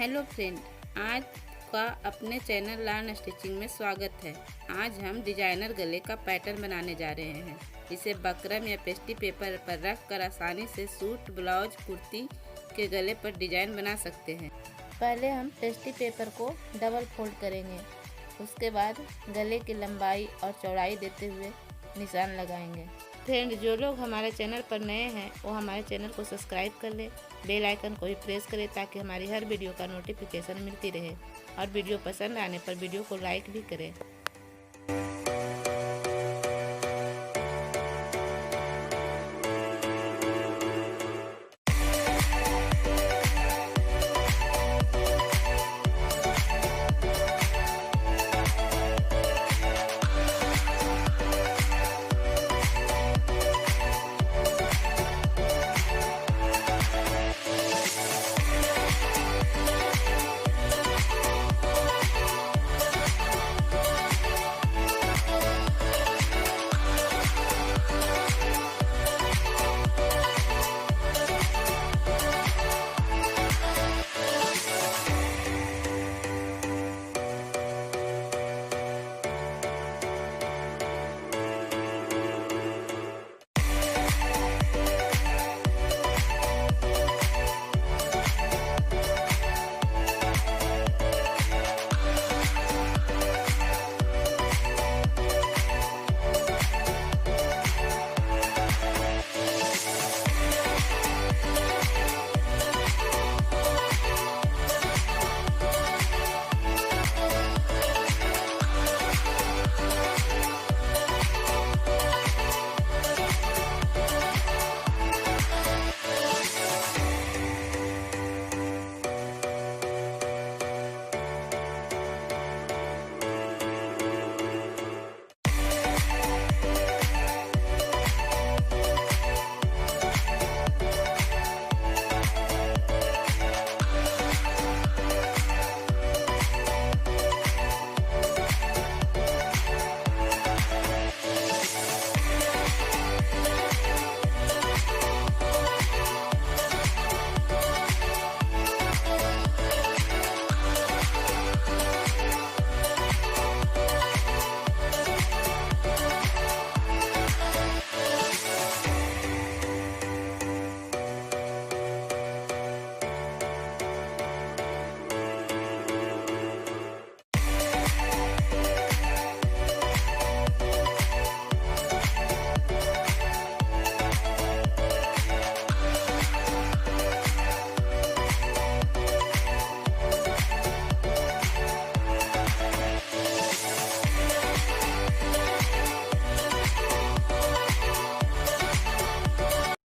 Hello friend, आज का अपने चैनल लर्न स्टिचिंग में स्वागत है। आज हम डिजाइनर गले का पैटर्न बनाने जा रहे हैं। इसे बकरम या पेस्टी पेपर पर रख कर आसानी से सूट, ब्लाउज, कुर्ती के गले पर डिजाइन बना सकते हैं। पहले हम पेस्टी पेपर को डबल फोल्ड करेंगे। उसके बाद गले की लंबाई और चौड़ाई देते हुए निशान लगाएंगे। फ्रेंड, जो लोग हमारे चैनल पर नए हैं वो हमारे चैनल को सब्सक्राइब कर ले, बेल आइकन को भी प्रेस करें ताकि हमारी हर वीडियो का नोटिफिकेशन मिलती रहे और वीडियो पसंद आने पर वीडियो को लाइक भी करें।